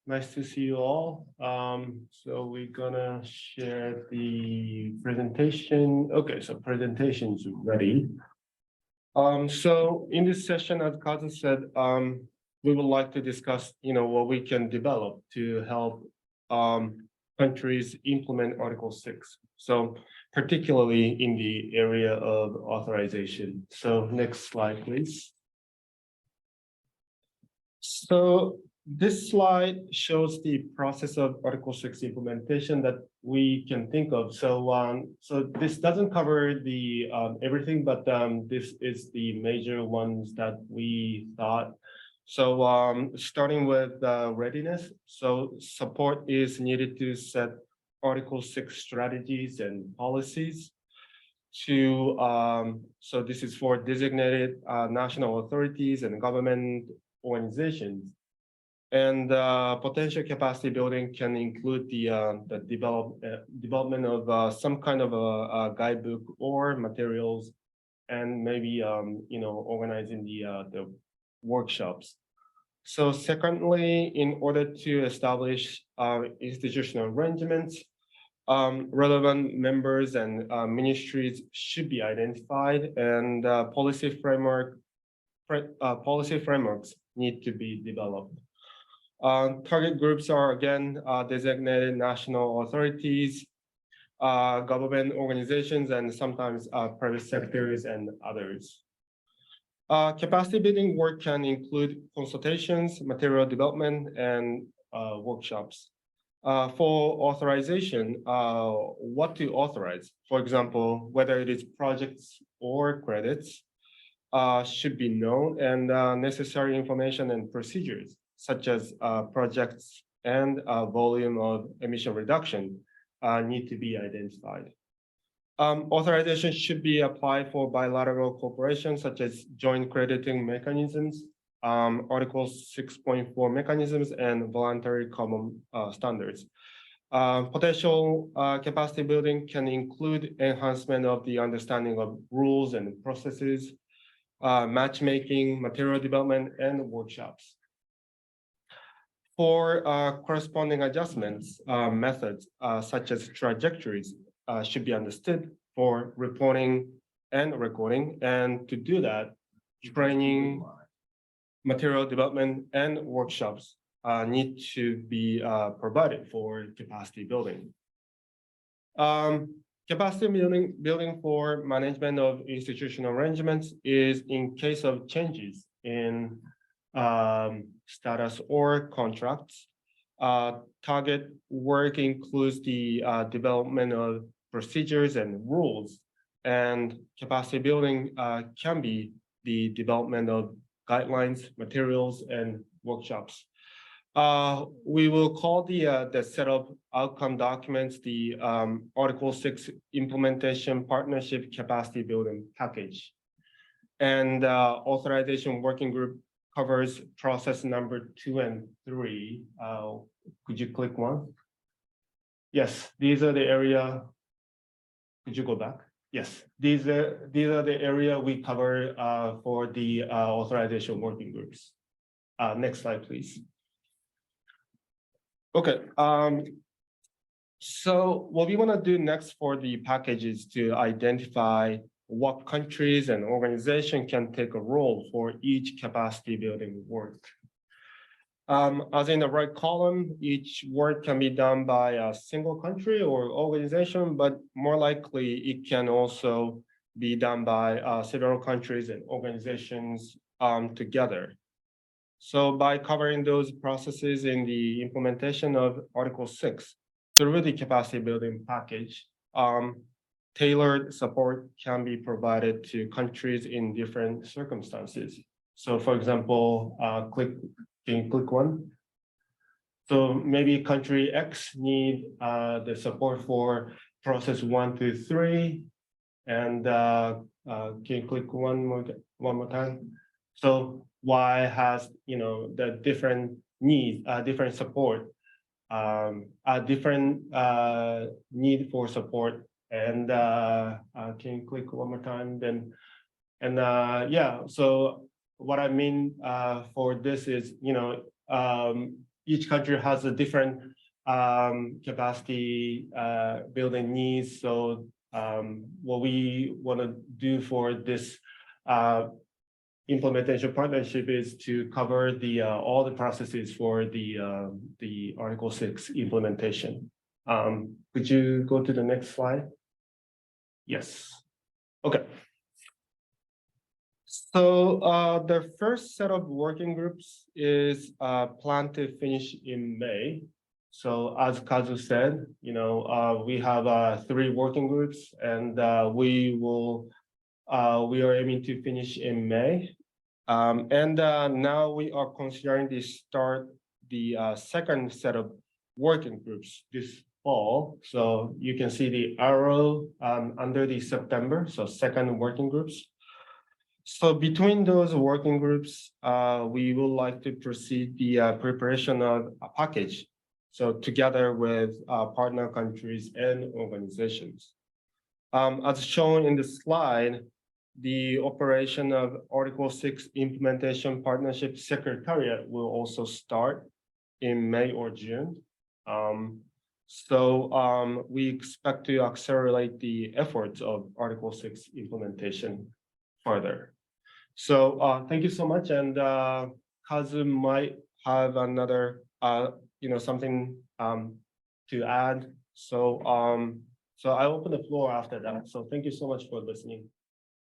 Nice to see you all. So we're gonna share the presentation. Okay, so presentation's ready. So in this session, as Kazu said, we would like to discuss, what we can develop to help countries implement Article 6. So particularly in the area of authorization. So next slide, please. So this slide shows the process of Article 6 implementation that we can think of. So this doesn't cover the everything, but this is the major ones that we thought. So starting with readiness. So support is needed to set Article 6 strategies and policies to so this is for designated national authorities and government organizations. And potential capacity building can include the development of some kind of a guidebook or materials, and maybe organizing the workshops. So secondly, in order to establish institutional arrangements, relevant members and ministries should be identified, and policy frameworks need to be developed. Target groups are again designated national authorities, government organizations, and sometimes private sectors and others. Capacity building work can include consultations, material development, and workshops. For authorization, what to authorize, for example, whether it is projects or credits, should be known, and necessary information and procedures, such as projects and volume of emission reduction, need to be identified. Authorization should be applied for bilateral cooperation, such as joint crediting mechanisms, Article 6.4 mechanisms, and voluntary common standards. Potential capacity building can include enhancement of the understanding of rules and processes, matchmaking, material development, and workshops. For corresponding adjustments, methods such as trajectories should be understood for reporting and recording. And to do that, training, material development, and workshops need to be provided for capacity building. Capacity building for management of institutional arrangements is in case of changes in status or contracts. Target work includes the development of procedures and rules, and capacity building can be the development of guidelines, materials, and workshops. We will call the set of outcome documents the Article 6 Implementation Partnership Capacity Building Package. And authorization working group covers process number 2 and 3. Could you click 1? Yes, these are the area. Could you go back? Yes, these are the area we cover for the authorization working groups. Next slide, please. Okay, so what we want to do next for the package is to identify what countries and organizations can take a role for each capacity building work. As in the right column, each work can be done by a single country or organization, but more likely it can also be done by several countries and organizations together. So by covering those processes in the implementation of Article 6 through the capacity building package, tailored support can be provided to countries in different circumstances. So for example, can you click 1? So maybe country X need the support for process 1 to 3, and can you click one more time? So Y has the different needs, different support, different need for support. And can you click one more time? Then, and yeah. So what I mean for this is, each country has a different capacity building needs. So what we want to do for this implementation partnership is to cover the all the processes for the Article 6 implementation. Could you go to the next slide? Yes. Okay. So the first set of working groups is planned to finish in May. So as Kazu said, we have 3 working groups, and we are aiming to finish in May. And now we are considering to start the second set of working groups this fall. So you can see the arrow under the September, so second working groups. So between those working groups, we would like to proceed the preparation of a package. So together with partner countries and organizations. As shown in the slide, the operation of Article 6 Implementation Partnership Secretariat will also start in May or June. We expect to accelerate the efforts of Article 6 implementation further. So thank you so much. And Kazu might have another, something to add. So I open the floor after that. So thank you so much for listening.